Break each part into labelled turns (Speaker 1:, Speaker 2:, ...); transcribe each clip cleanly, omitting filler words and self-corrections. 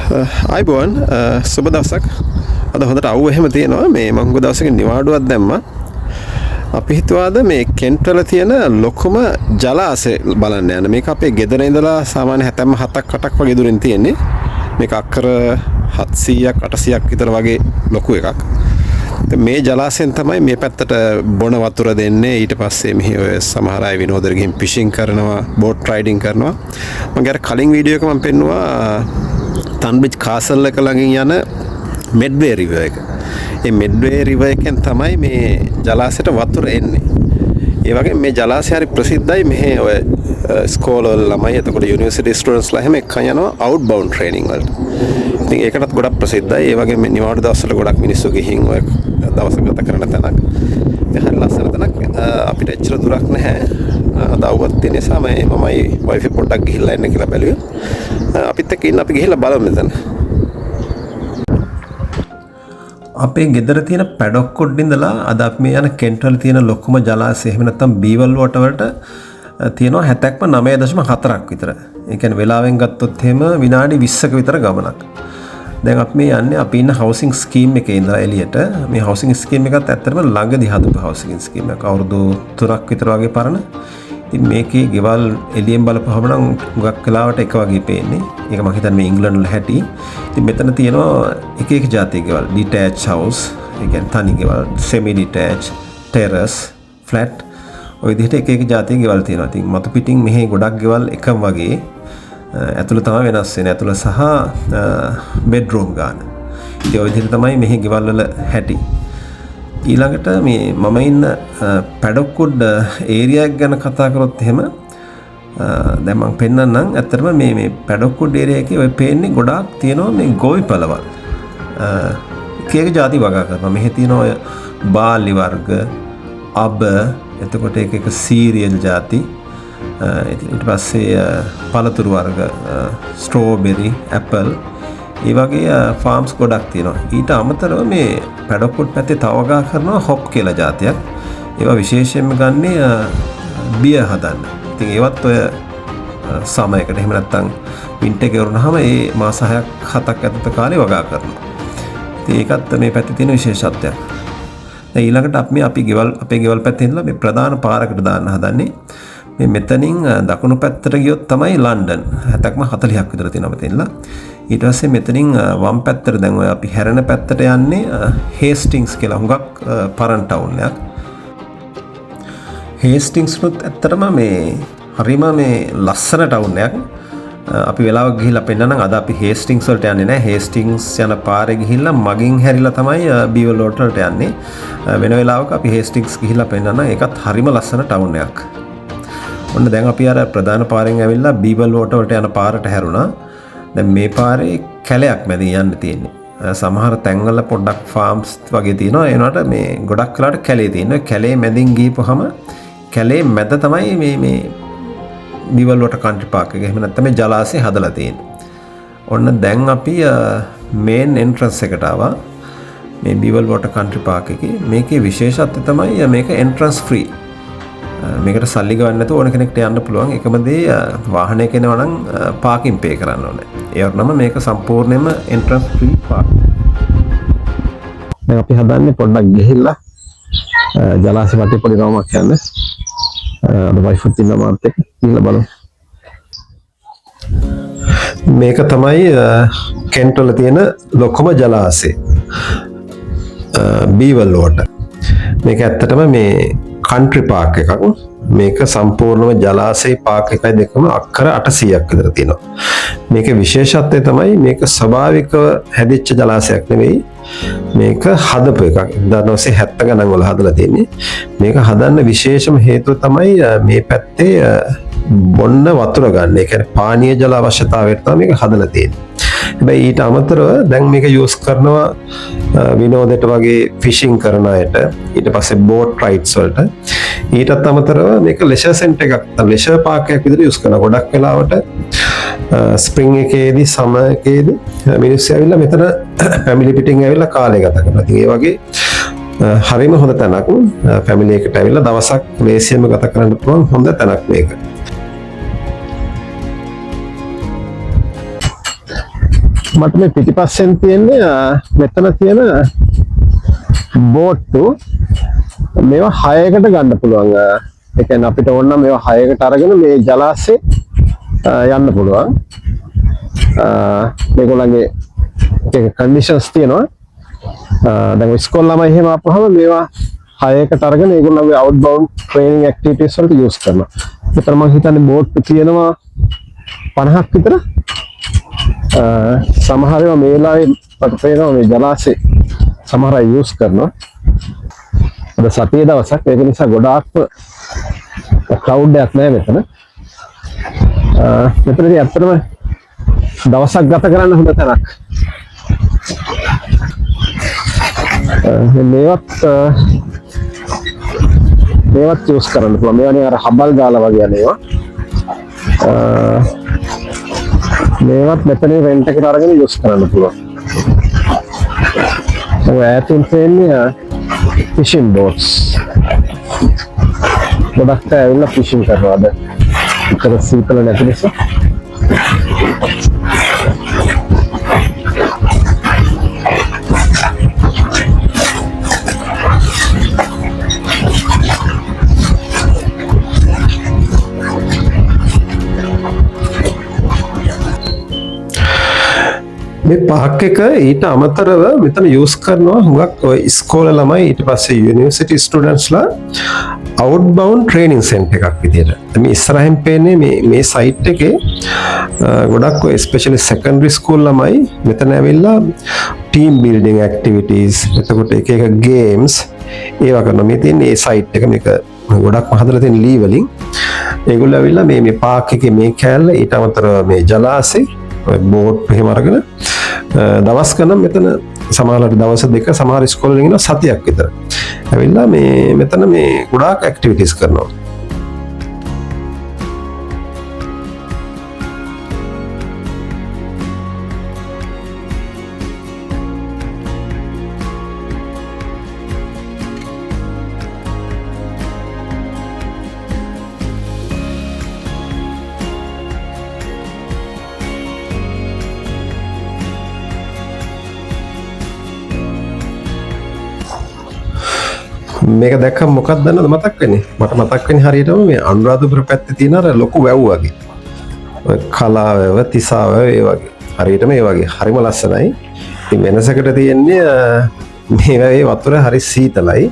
Speaker 1: අයිබෝන් සුබ දවසක් අද හොඳට අවු එහෙම තියෙනවා මේ මංගු දවසක නිවාඩුවක් දැම්මා අපි හිතුවාද මේ කෙන්ට්වල තියෙන ලොකුම ජලාශය බලන්න යන්න මේක අපේ ගෙදර ඉඳලා සාමාන්‍ය 77ක් 8ක් වගේ දුරින් තියෙන්නේ මේක අක්කර 700ක් 800ක් විතර වගේ ලොකු එකක් මේ ජලාශයෙන් තමයි මේ පැත්තට බොන වතුර දෙන්නේ ඊට පස්සේ මෙහි ඔය සමහර අය විනෝදෙට ගිහින් ෆිෂින් කරනවා බෝට් රයිඩින් කරනවා මම අර කලින් වීඩියෝ එක මම පෙන්නුවා තන්බ්‍රිජ් කාසල් එක ළඟින් යන මෙඩ්වේ රිවර් එක. මේ මෙඩ්වේ රිවර් එකෙන් තමයි මේ ජලාශයට වතුර එන්නේ. ඒ වගේ මේ ජලාශය හරි ප්‍රසිද්ධයි මෙහි ඔය ස්කෝලවල ළමයි එතකොට යුනිවර්සිටි ස්ටුඩන්ට්ස්ලා හැම එකක් යනවා අවුට්බවුන්ඩ් ට්‍රේනින් වලට. ඉතින් ඒකටත් ගොඩක් ප්‍රසිද්ධයි. ඒ වගේ මේ නිවාඩු දවස්වල ගොඩක් මිනිස්සු ගිහින් ඔය දවස ගත කරන තැනක්. ඒ හරි ලස්සන තැනක්. අපිට එච්චර දුරක් නැහැ. දවුවත් තියෙන නිසා මමයි වයිෆි පොඩ්ඩක් ගිහිල්ලා එන්න කියලා බැලුවේ. අපිත් එක්ක ඉන්න අපි ගිහිල්ලා බලමු මෙතන. අපේ ගෙදර තියෙන පැඩොක් උඩ ඉඳලා අද අපි මේ යන කෙන්ට්වල තියෙන ලොකුම ජලාශය එහෙම නැත්නම් බීවල් වෝටර් වලට තියෙනවා 70ක්ම 9.4ක් විතර. ඒ කියන්නේ වෙලාවෙන් ගත්තොත් එහෙම විනාඩි 20ක විතර ගමනක්. දැන් අපි මේ යන්නේ අපි ඉන්න හවුසින් ස්කීම් එකේ ඉඳලා එළියට. මේ හවුසින් ස්කීම් එකත් ඇත්තටම ළඟදී හදපු හවුසින් ස්කීම් එකක්. අවුරුදු 3ක් විතර වගේ පරණ. ඉතින් මේකේ ගෙවල් එළියෙන් බලපුවම නම් හුඟක් වෙලාවට එක වගේ පේන්නේ. ඒක මම හිතන්නේ මේ ඉංග්ලන්ඩ් වල හැටි. ඉතින් මෙතන තියෙනවා එක එක જાතිය ගෙවල්. ඩිටැච් හවුස්, ඒ කියන්නේ තනි ගෙවල්, සෙමි ඩිටැච්, ටෙරස්, ෆ්ලැට්. ඔය විදිහට එක එක જાතිය ගෙවල් තියෙනවා. ඉතින් මතු පිටින් මෙහි ගොඩක් ගෙවල් එකම වගේ ඇතුළ තමයි වෙනස් වෙන්නේ. ඇතුළ සහ බෙඩ්රූම් ගන්න. ඉතින් ඔය විදිහට තමයි මෙහි ගෙවල් වල හැටි. ඊළඟට මේ මම ඉන්න පැඩොක්කුඩ් ඒරියා එක ගැන කතා කරොත් එහෙම දැන් මම පෙන්නන්නම් ඇත්තටම මේ පැඩොක්කුඩ් ඒරියා එකේ ඔය පේන්නේ ගොඩාක් තියෙනවා මේ ගොවි පළවල් එක එක ಜಾති වගා කරනවා මෙහි තියෙනවා ඔය බාලි වර්ග අබ එතකොට එක එක සීරියල් ಜಾති ඊට පස්සේ පළතුරු වර්ග ස්ට්‍රෝබෙරි ඇපල් ඒ වගේ ෆාම්ස් ගොඩක් තියෙනවා. ඊට අමතරව මේ පැඩොක්කුඩ් පැත්තේ තව වගා කරනවා හොප් කියලා જાතියක්. ඒවා විශේෂයෙන්ම ගන්නේ බියර් හදන්න. ඉතින් ඒවත් ඔය සමයකට එහෙම නැත්නම් වින්ටර් එක වරුනහම ඒ මාස 6ක් 7ක් ඇතුළත කාලේ වගා කරනවා. ඉතින් ඒකත් මේ පැත්තේ තියෙන විශේෂත්වයක්. දැන් ඊළඟට අපි අපේ ගෙවල් පැත්තේ ඉඳලා මේ ප්‍රධාන පාරකට දාන්න හදන්නේ. මේ මෙතනින් දකුණු පැත්තට ගියොත් තමයි ලන්ඩන් 70ක්ම 40ක් විතර තියෙනවා මෙතනලා. ඊට පස්සේ මෙතනින් වම් පැත්තට දැන් ඔය අපි හැරෙන පැත්තට යන්නේ හේස්ටින්ග්ස් කියලා හුඟක් පරණ ටවුන් එකක්. හේස්ටින්ග්ස් උත් ඇත්තටම මේ හරිම මේ ලස්සන ටවුන් එකක්. අපි වෙලාවක ගිහිල්ලා පෙන්නනම් අද අපි හේස්ටින්ග්ස් වලට යන්නේ නැහැ. හේස්ටින්ග්ස් යන පාරේ ගිහිල්ලා මගින් හැරිලා තමයි බීවල් වලට යන්නේ. වෙන වෙලාවක අපි හේස්ටින්ග්ස් ගිහිල්ලා පෙන්නනම් ඒකත් හරිම ලස්සන ටවුන් එකක්. ඔන්න දැන් අපි අර ප්‍රධාන පාරෙන් ඇවිල්ලා බීවල් වලට යන පාරට හැරුණා. දැන් මේ පාරේ කැලයක් මැදින් යන්න තියෙන්නේ. සමහර තැන්වල පොඩ්ඩක් ෆාම්ස් වගේ තියෙනවා. ඒ වුණාට මේ ගොඩක් වෙලාවට කැලේ තියෙනවා. කැලේ මැදින් ගිහපුවම කැලේ මැද තමයි මේ බීවල් වෝටර් කන්ට්‍රි පාක් එක. එහෙම නැත්නම් මේ ජලාශය හදලා තියෙන්නේ. ඔන්න දැන් අපි මේන් එන්ට්‍රන්ස් එකට ආවා. මේ බීවල් වෝටර් කන්ට්‍රි පාක් එකේ මේකේ විශේෂත්වය තමයි මේක එන්ට්‍රන්ස් ෆ්‍රී. මේකට සල්ලි ගන්න නැතුව ඕන කෙනෙක්ට යන්න පුළුවන්. එකම දේ වාහනයක එනවා නම් පාකින් පේ කරන්න ඕනේ. ඒ වගේම මේක සම්පූර්ණයෙන්ම එන්ට්‍රන්ස් ෆ්‍රී පාක්. දැන් අපි හදන්නේ පොඩ්ඩක් ගිහිල්ලා ජලාශය වටේ පොඩි රවුමක් යන්න. අද වයිෆුත් ඉන්නවා මාත් එක්ක ගිහිල්ලා බලමු. මේක තමයි කෙන්ට්වල තියෙන ලොකුම ජලාශය. බීවල් වෝටර්. මේක ඇත්තටම මේ කන්ට්‍රි පාක් එකක්. මේක සම්පූර්ණම ජලාශය පාක් එකයි දෙකම අක්කර 800ක් විතර තියෙනවා. මේකේ විශේෂත්වය තමයි මේක ස්වභාවිකව හැදිච්ච ජලාශයක් නෙවෙයි. මේක හදපු එකක්. 1970 ගණන් වල හදලා තියෙන්නේ. මේක හදන්න විශේෂම හේතුව තමයි මේ පැත්තේ බොන්න වතුර ගන්න. ඒ කියන්නේ පානීය ජල අවශ්‍යතාවයට තමයි මේක හදලා තියෙන්නේ. හැබැයි ඊට අමතරව දැන් මේක යූස් කරනවා විනෝදයට වගේ ෆිෂින් කරන අයට ඊට පස්සේ බෝට් රයිඩ්ස් වලට ඊටත් අමතරව මේක ලෙෂර් සෙන්ටර් එකක් ලෙෂර් පාක් එකක් විදිහට යූස් කරනවා ගොඩක් වෙලාවට ස්ප්‍රින්ග් එකේදී සමර් එකේදී මිනිස්සු ඇවිල්ලා මෙතන ෆැමිලි පිටින් ඇවිල්ලා කාලය ගත කරනවා. ඉතින් ඒ වගේ හරිම හොඳ තැනක් ෆැමිලි එකට ඇවිල්ලා දවසක් ලේසියෙන්ම ගත කරන්න පුළුවන් හොඳ තැනක් මේක. මට මේ පිටිපස්සෙන් තියෙන්නේ මෙතන තියෙන බෝට්ටු මේවා 6කට ගන්න පුළුවන්. ඒ කියන්නේ අපිට ඕන නම් මේවා 6කට අරගෙන මේ ජලාශේ යන්න පුළුවන්. මේගොල්ලන්ගේ එක කන්ඩිෂන්ස් තියෙනවා. දැන් ඉස්කෝල ළමයි එහෙම ආපුවම මේවා 6කට අරගෙන ඒගොල්ලන්ගේ අවුට්බවුන්ඩ් ට්‍රේනින් ඇක්ටිවිටීස් වලට යූස් කරනවා. ඒතර මම හිතන්නේ බෝට්ටු තියෙනවා 50ක් විතර. සමහර ඒවා මේ වෙලාවේ මට පේනවා මේ ජලාශේ සමහර අය යූස් කරනවා. අද සතියේ දවසක් ඒක නිසා ගොඩාක්ම ක්‍රවුඩ් එකක් නැහැ මෙතන. මෙතනදී ඇත්තටම දවසක් ගත කරන්න හොඳ තැනක්. මේවත් යූස් කරන්න පුළුවන්. මේවනේ අර හබල් ගාලා වගේ යනවා. මේවත් මෙතනින් රෙන්ට් එකට අරගෙන යූස් කරන්න පුළුවන්. ඔය ඈතින් තියෙන්නේ ෆිෂින් බෝට්ස්. ගොඩක් අය ඇවිල්ලා ෆිෂින් කරනවා අද. ඉතල සීතල නැති නිසා. මේ පාක් එක ඊට අමතරව මෙතන යූස් කරනවා හුඟක් ඔය ඉස්කෝල ළමයි ඊට පස්සේ යුනිවර්සිටි ස්ටුඩන්ට්ස්ලා අවුට්බවුන්ඩ් ට්‍රේනින් සෙන්ටර් එකක් විදියට. මේ ඉස්සරහින් පේන්නේ මේ සයිට් එකේ ගොඩක් ඔය ස්පෙෂලි සෙකන්ඩරි ස්කූල් ළමයි මෙතන ඇවිල්ලා ටීම් බිල්ඩින් ඇක්ටිවිටීස් එතකොට එක ගේම්ස් ඒවා කරනවා. මේ තියෙන්නේ ඒ සයිට් එක මේක ගොඩක් හදලා තියෙන ලී වලින්. ඒගොල්ලෝ ඇවිල්ලා මේ පාක් එකේ මේ කෑල්ල ඊට අමතරව මේ ජලාශේ බෝට් එහෙම අරගෙන දවස් ගණන් මෙතන සමහරවිට දවස් දෙක සමහර ඉස්කෝල වලින් ඉන්න සතියක් විතර ඇවිල්ලා මේ මෙතන මේ ගොඩාක් ඇක්ටිවිටීස් කරනවා. මේක දැක්කම මොකක්ද දන්නවද මතක් වෙන්නේ? මට මතක් වෙන්නේ හරියටම මේ අනුරාධපුර පැත්තේ තියෙන අර ලොකු වැව් වගේ. ඔය කලාවැව, තිසාවැව ඒ වගේ. හරියටම ඒ වගේ. හරිම ලස්සනයි. ඉතින් වෙනසකට තියෙන්නේ මේ වැවේ වතුර හරි සීතලයි.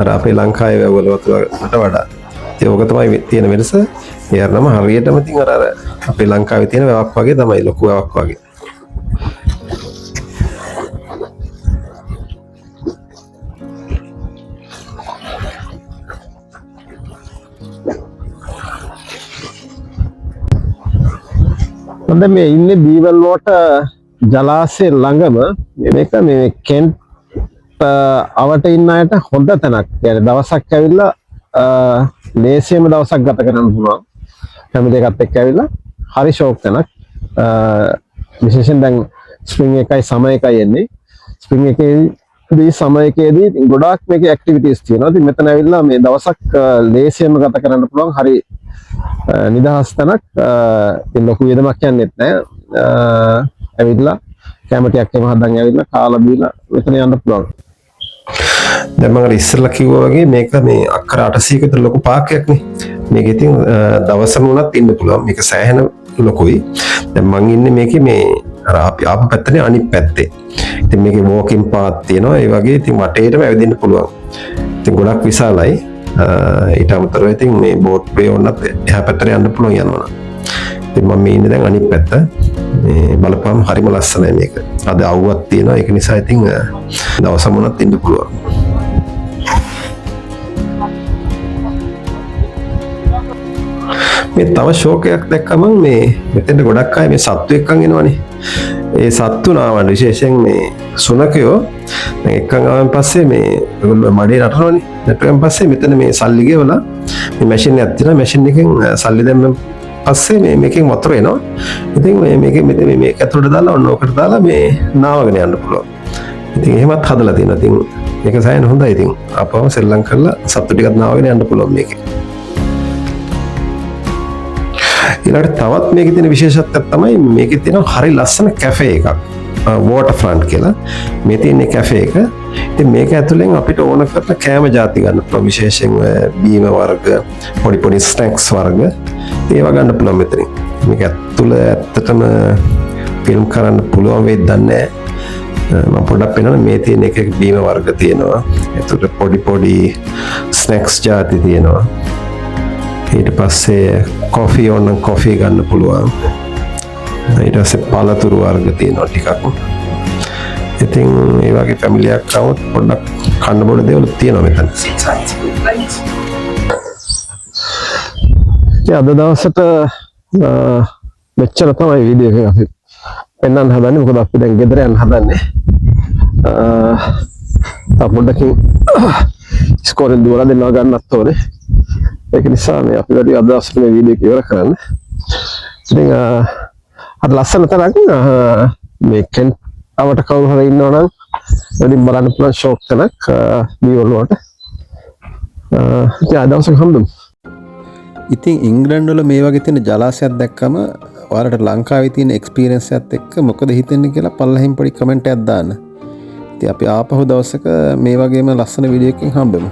Speaker 1: අර අපේ ලංකාවේ වැව් වල වතුරට වඩා. ඒක ඕක තමයි තියෙන වෙනස. ඒ අරනම හරියටම ඉතින් අර අපේ ලංකාවේ තියෙන වැවක් වගේ තමයි ලොකු වැවක් වගේ. හොඳ මේ ඉන්නේ බීවල් වෝටර් ජලාශය ළඟම මේක මේ කෙන්ට් අවට ඉන්න අයට හොඳ තැනක්. يعني දවසක් ඇවිල්ලා ලේසියෙම දවසක් ගත කරන්න පුළුවන්. ෆැමිලි එකත් එක්ක ඇවිල්ලා හරි ෂෝක් තැනක්. විශේෂයෙන් දැන් ස්ප්‍රින්ග් එකයි සමර් එකයි එන්නේ. ස්ප්‍රින්ග් එකේදී සමර් එකේදී ගොඩාක් මේකේ ඇක්ටිවිටීස් තියෙනවා. ඉතින් මෙතන ඇවිල්ලා මේ දවසක් ලේසියෙම ගත කරන්න පුළුවන්. හරි නිදහස් තැනක්. ඉතින් ලොකු වියදමක් යන්නෙත් නැහැ. ඇවිල්ලා කැමටියක් එම හදන් ඇවිල්ලා කාලා බීලා මෙතන යන්න පුළුවන්. දැන් මම ඉස්සෙල්ලා කිව්වා වගේ මේක මේ අක්කර 800 කට ලොකු පාර්කයක් නේ. මේක ඉතින් දවසම වුණත් ඉන්න පුළුවන්. මේක සෑහෙන ලොකුයි. දැන් මම ඉන්නේ මේකේ මේ අර අපි ආපු පැත්තේ අනිත් පැත්තේ. ඉතින් මේකේ වෝකින් පාත් තියෙනවා. ඒ වගේ ඉතින් වටේටම ඇවිදින්න පුළුවන්. ඉතින් ගොඩක් විශාලයි. ඊට අමතරව ඉතින් මේ බෝට් වේ වුණත් එහා පැත්තට යන්න පුළුවන් යනවා. ඉතින් මම මේ ඉන්නේ දැන් අනිත් පැත්ත. මේ බලපෑම් හරිම ලස්සනයි මේක. අද අවුවක් තියෙනවා. ඒක නිසා ඉතින් දවසම වුණත් ඉන්න පුළුවන්. මේ තව ෂෝකයක් දැක්කම මේ මෙතෙන්ට ගොඩක් අය මේ සත්තු එක්කන් එනවනේ. ඒ සත්තු නාවන විශේෂයෙන් මේ සුනකයෝ එක්කන් ආවන් පස්සේ මේ ඒගොල්ලෝ මඩේ නටනවනේ. නටුවෙන් පස්සේ මෙතන මේ සල්ලි ගෙවලා මේ මැෂින් එකක් තියෙනවා. මැෂින් එකෙන් සල්ලි දැම්මම පස්සේ මේකෙන් වතුර එනවා. ඉතින් මේකෙන් මේක ඇතුළට දාලා ඔන්න ඕකට දාලා මේ නාවගෙන යන්න පුළුවන්. ඉතින් එහෙමත් හදලා තියෙනවා. ඉතින් මේක සෑහෙන හොඳයි. ඉතින් අපවම සෙල්ලම් කරලා සත්තු ටිකක් නාවගෙන යන්න පුළුවන් මේකේ. ඊළඟට තවත් මේකේ තියෙන විශේෂත්වයක් තමයි මේකේ තියෙන හරි ලස්සන කැෆේ එකක්. වෝටර් ෆ්‍රන්ට් කියලා. මේ තියෙන කැෆේ එක. ඉතින් මේක ඇතුලෙන් අපිට ඕන කරන කෑම ಜಾති ගන්න පුළුවන්. විශේෂයෙන් බීම වර්ග, පොඩි පොඩි ස්නැක්ස් වර්ග ඒවා ගන්න පුළුවන් මෙතනින්. මේක ඇතුළ ඇත්තටම ෆිල්ම් කරන්න පුළුවන් වෙයිද දන්නේ නැහැ. මම පොඩ්ඩක් පෙන්නන්න මේ තියෙන එක බීම වර්ග තියෙනවා. ඒකට පොඩි පොඩි ස්නැක්ස් ಜಾති තියෙනවා. ඊට පස්සේ කොෆි ඕන නම් කොෆි ගන්න පුළුවන්. ඊට පස්සේ පළතුරු වර්ග තියෙනවා ටිකක්. ඉතින් ඒ වගේ ෆැමිලි එකක් આવොත් පොඩ්ඩක් කන්න බොන දේවල් තියෙනවා මෙතන. අද දවසට මෙච්චර තමයි වීඩියෝ එකක් අපි පෙන්වන්න හදන්නේ. මොකද අපි දැන් ගෙදර යන්න හදන්නේ. පොඩ්ඩකින් ඉස්කෝලෙන් දුවලා දෙන්නවා ගන්නත් ඕනේ. ඒක නිසා මේ අපි වැඩි අද දවසට මේ වීඩියෝ එක ඉවර කරන්න. ඉතින් අද ලස්සන තරක් මේ කෙන්ටවට කවුරු හරි ඉන්නවා නම් වැඩිම බලන්න පුළුවන් ෂෝක් එකක් බීවල් වලට. ඉතින් අද දවසක හම්බෙමු. ඉතින් ඉංග්ලන්ඩ් වල මේ වගේ තියෙන ජලාශයක් දැක්කම ඔයාලට ලංකාවේ තියෙන එක්ස්පීරියන්ස් එකත් එක්ක මොකද හිතෙන්නේ කියලා පල්ලෙහින් පොඩි කමෙන්ට් එකක් දාන්න. ඉතින් අපි ආපහු දවසක මේ වගේම ලස්සන වීඩියෝ එකකින් හම්බෙමු.